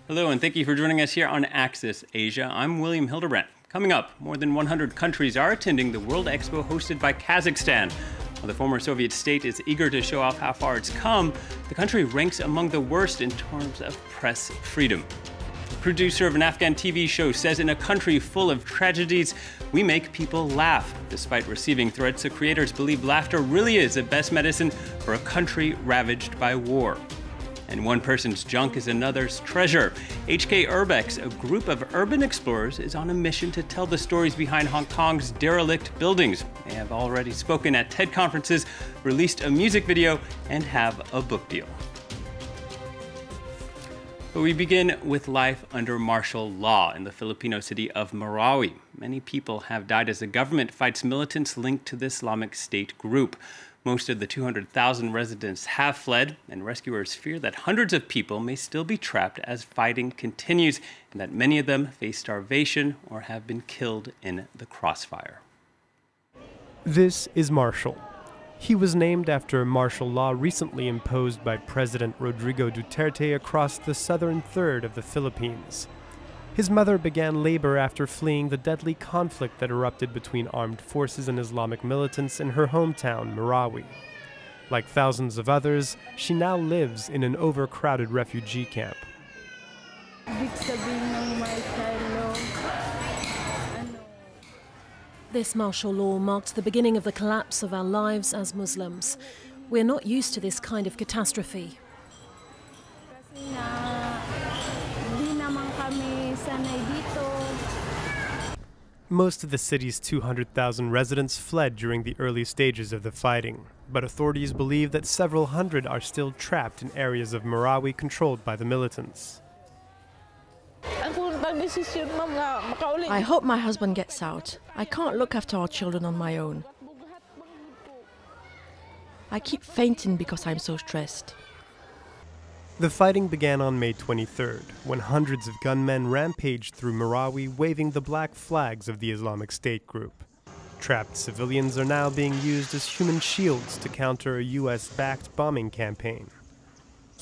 Hello, and thank you for joining us here on Axis Asia. I'm William Hildebrandt. Coming up, more than 100 countries are attending the World Expo hosted by Kazakhstan. While the former Soviet state is eager to show off how far it's come, the country ranks among the worst in terms of press freedom. The producer of an Afghan TV show says in a country full of tragedies, we make people laugh. Despite receiving threats, the creators believe laughter really is the best medicine for a country ravaged by war. And one person's junk is another's treasure. HK Urbex, a group of urban explorers, is on a mission to tell the stories behind Hong Kong's derelict buildings. They have already spoken at TED conferences, released a music video, and have a book deal. But we begin with life under martial law in the Filipino city of Marawi. Many people have died as the government fights militants linked to the Islamic State group. Most of the 200,000 residents have fled, and rescuers fear that hundreds of people may still be trapped as fighting continues, and that many of them face starvation or have been killed in the crossfire. This is Marshall. He was named after martial law recently imposed by President Rodrigo Duterte across the southern third of the Philippines. His mother began labor after fleeing the deadly conflict that erupted between armed forces and Islamic militants in her hometown, Marawi. Like thousands of others, she now lives in an overcrowded refugee camp. This martial law marked the beginning of the collapse of our lives as Muslims. We're not used to this kind of catastrophe. Most of the city's 200,000 residents fled during the early stages of the fighting, but authorities believe that several hundred are still trapped in areas of Marawi controlled by the militants. I hope my husband gets out. I can't look after our children on my own. I keep fainting because I'm so stressed. The fighting began on May 23rd, when hundreds of gunmen rampaged through Marawi waving the black flags of the Islamic State group. Trapped civilians are now being used as human shields to counter a US-backed bombing campaign.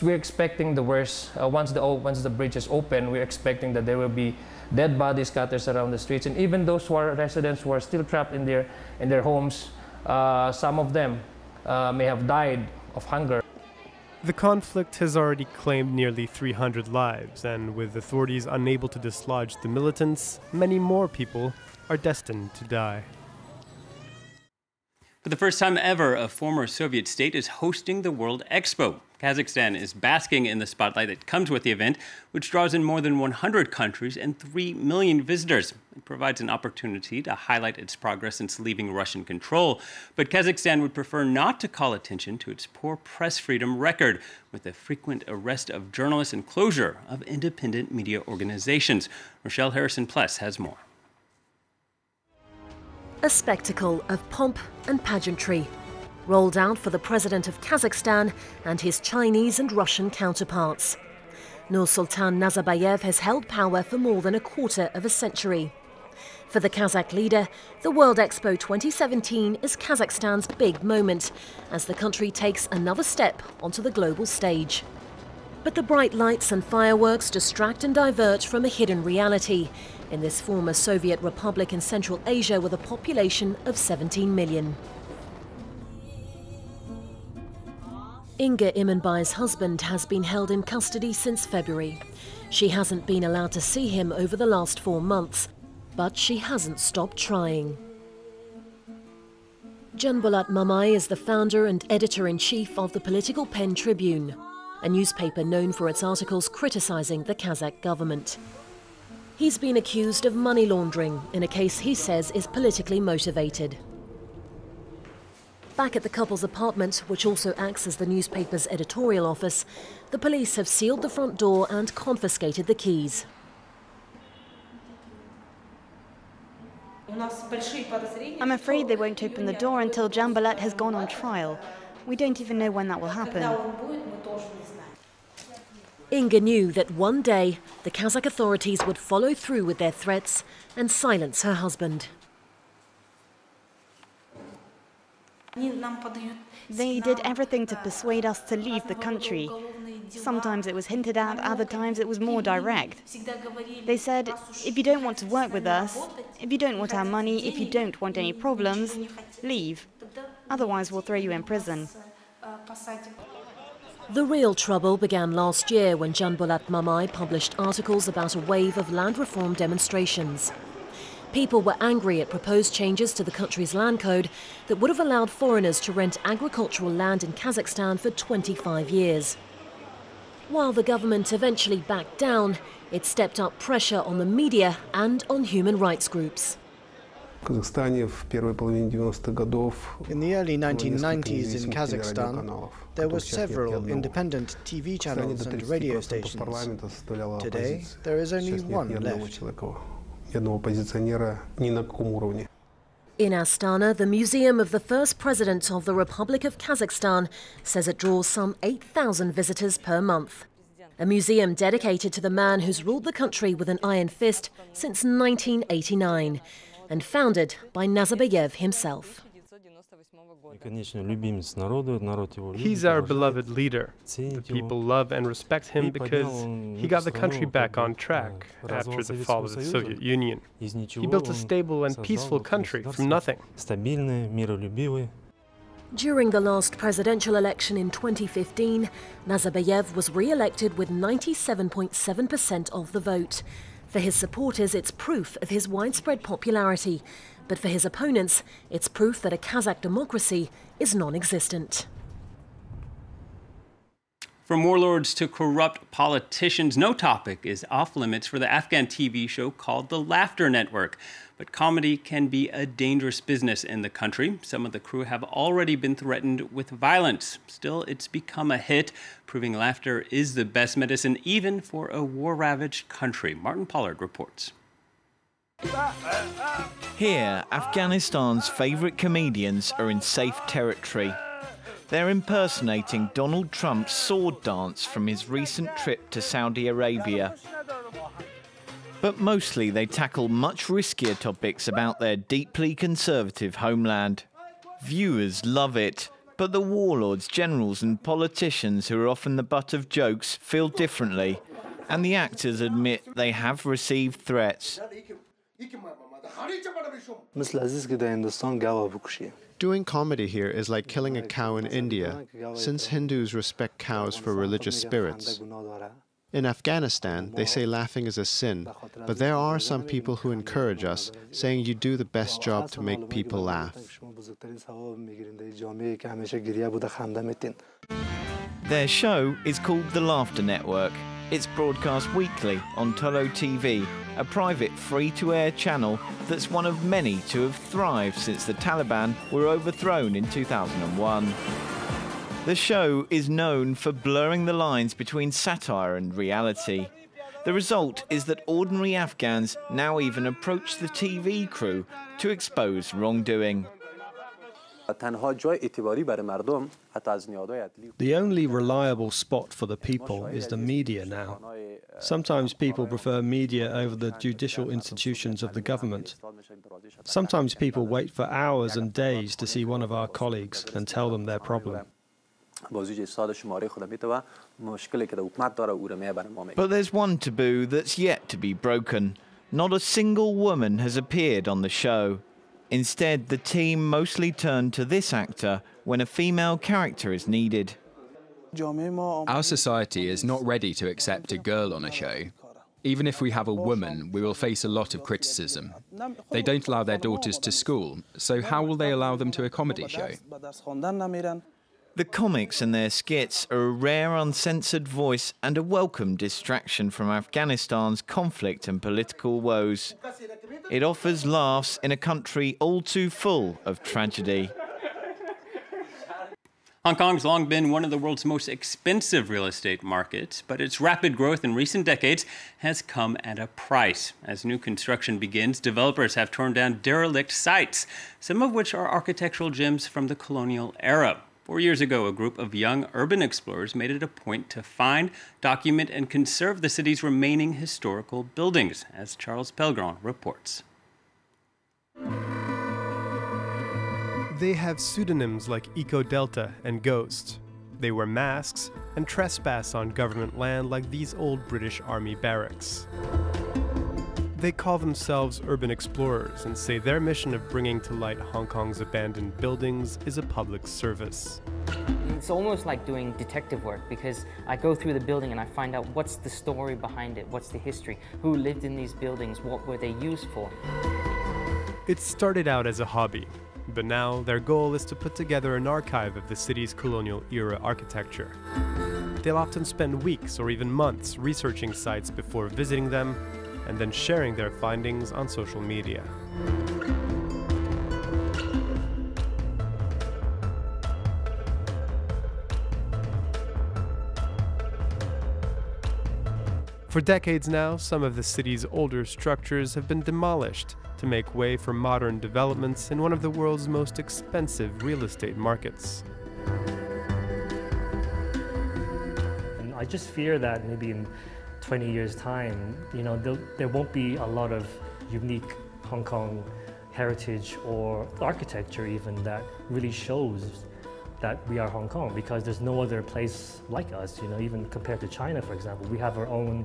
We're expecting the worst. Once the bridge is open, we're expecting that there will be dead bodies scattered around the streets. And even those who are residents who are still trapped in their homes, some of them may have died of hunger. The conflict has already claimed nearly 300 lives, and with authorities unable to dislodge the militants, many more people are destined to die. For the first time ever, a former Soviet state is hosting the World Expo. Kazakhstan is basking in the spotlight that comes with the event, which draws in more than 100 countries and 3 million visitors. It provides an opportunity to highlight its progress since leaving Russian control. But Kazakhstan would prefer not to call attention to its poor press freedom record, with the frequent arrest of journalists and closure of independent media organizations. Rochelle Harrison-Pless has more. A spectacle of pomp and pageantry, rolled out for the president of Kazakhstan and his Chinese and Russian counterparts. Nursultan Nazarbayev has held power for more than a quarter of a century. For the Kazakh leader, the World Expo 2017 is Kazakhstan's big moment, as the country takes another step onto the global stage. But the bright lights and fireworks distract and divert from a hidden reality in this former Soviet republic in Central Asia with a population of 17 million. Inga Imanbay's husband has been held in custody since February. She hasn't been allowed to see him over the last 4 months, but she hasn't stopped trying. Janbolat Mamai is the founder and editor-in-chief of the political pen Tribune, a newspaper known for its articles criticizing the Kazakh government. He's been accused of money laundering in a case he says is politically motivated. Back at the couple's apartment, which also acts as the newspaper's editorial office, the police have sealed the front door and confiscated the keys. I'm afraid they won't open the door until Janbolat has gone on trial. We don't even know when that will happen. Inga knew that one day the Kazakh authorities would follow through with their threats and silence her husband. They did everything to persuade us to leave the country. Sometimes it was hinted at, other times it was more direct. They said, if you don't want to work with us, if you don't want our money, if you don't want any problems, leave. Otherwise we'll throw you in prison. The real trouble began last year when Janbulat Mamai published articles about a wave of land reform demonstrations. People were angry at proposed changes to the country's land code that would have allowed foreigners to rent agricultural land in Kazakhstan for 25 years. While the government eventually backed down, it stepped up pressure on the media and on human rights groups. In the early 1990s in Kazakhstan, there were several independent TV channels and radio stations. Today, there is only one left. In Astana, the museum of the first president of the Republic of Kazakhstan says it draws some 8,000 visitors per month. A museum dedicated to the man who's ruled the country with an iron fist since 1989 and founded by Nazarbayev himself. He's our beloved leader. The people love and respect him because he got the country back on track after the fall of the Soviet Union. He built a stable and peaceful country from nothing. During the last presidential election in 2015, Nazarbayev was re-elected with 97.7% of the vote. For his supporters, it's proof of his widespread popularity. But for his opponents, it's proof that a Kazakh democracy is non-existent. From warlords to corrupt politicians, no topic is off limits for the Afghan TV show called The Laughter Network. But comedy can be a dangerous business in the country. Some of the crew have already been threatened with violence. Still, it's become a hit, proving laughter is the best medicine even for a war-ravaged country. Martin Pollard reports. Here, Afghanistan's favourite comedians are in safe territory. They're impersonating Donald Trump's sword dance from his recent trip to Saudi Arabia. But mostly they tackle much riskier topics about their deeply conservative homeland. Viewers love it, but the warlords, generals and politicians who are often the butt of jokes feel differently, and the actors admit they have received threats. Doing comedy here is like killing a cow in India, since Hindus respect cows for religious spirits. In Afghanistan, they say laughing is a sin, but there are some people who encourage us, saying you do the best job to make people laugh. Their show is called The Laughter Network. It's broadcast weekly on Tolo TV, a private free-to-air channel that's one of many to have thrived since the Taliban were overthrown in 2001. The show is known for blurring the lines between satire and reality. The result is that ordinary Afghans now even approach the TV crew to expose wrongdoing. The only reliable spot for the people is the media now. Sometimes people prefer media over the judicial institutions of the government. Sometimes people wait for hours and days to see one of our colleagues and tell them their problem. But there's one taboo that's yet to be broken. Not a single woman has appeared on the show. Instead, the team mostly turn to this actor when a female character is needed. Our society is not ready to accept a girl on a show. Even if we have a woman, we will face a lot of criticism. They don't allow their daughters to school, so how will they allow them to a comedy show? The comics and their skits are a rare uncensored voice and a welcome distraction from Afghanistan's conflict and political woes. It offers laughs in a country all too full of tragedy. Hong Kong's long been one of the world's most expensive real estate markets, but its rapid growth in recent decades has come at a price. As new construction begins, developers have torn down derelict sites, some of which are architectural gems from the colonial era. 4 years ago, a group of young urban explorers made it a point to find, document, and conserve the city's remaining historical buildings, as Charles Pellegrin reports. They have pseudonyms like Eco Delta and Ghost. They wear masks and trespass on government land like these old British Army barracks. They call themselves urban explorers and say their mission of bringing to light Hong Kong's abandoned buildings is a public service. It's almost like doing detective work, because I go through the building and I find out what's the story behind it, what's the history, who lived in these buildings, what were they used for. It started out as a hobby, but now their goal is to put together an archive of the city's colonial-era architecture. They'll often spend weeks or even months researching sites before visiting them, and then sharing their findings on social media. For decades now, some of the city's older structures have been demolished to make way for modern developments in one of the world's most expensive real estate markets. And I just fear that maybe in 20 years' time, there won't be a lot of unique Hong Kong heritage or architecture even that really shows that we are Hong Kong, because there's no other place like us, even compared to China, for example. We have our own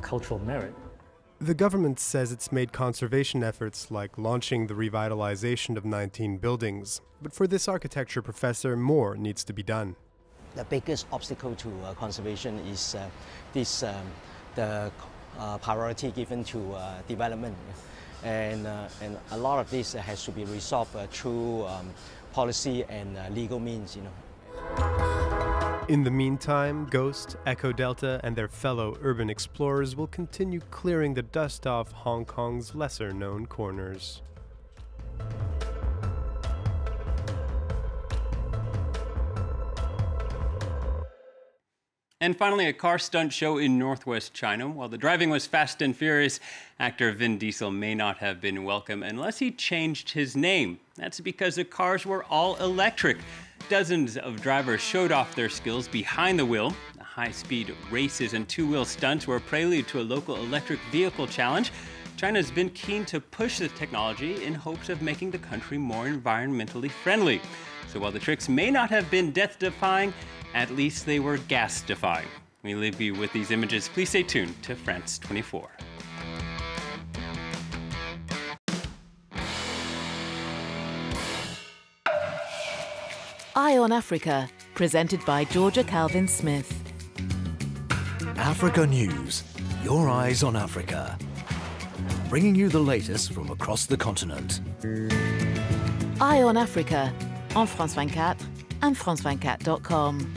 cultural merit. The government says it's made conservation efforts like launching the revitalization of 19 buildings. But for this architecture professor, more needs to be done. The biggest obstacle to conservation is the priority given to development. And a lot of this has to be resolved through policy and legal means, In the meantime, Ghost, Echo Delta, and their fellow urban explorers will continue clearing the dust off Hong Kong's lesser-known corners. And finally, a car stunt show in northwest China. While the driving was fast and furious, actor Vin Diesel may not have been welcome unless he changed his name. That's because the cars were all electric. Dozens of drivers showed off their skills behind the wheel. The high-speed races and two-wheel stunts were a prelude to a local electric vehicle challenge. China's been keen to push the technology in hopes of making the country more environmentally friendly. So while the tricks may not have been death-defying, at least they were gas-defying. We leave you with these images. Please stay tuned to France 24. Eye on Africa, presented by Georgia Calvin-Smith. Africa News, your eyes on Africa. Bringing you the latest from across the continent. Eye on Africa, on France 24 and France24.com.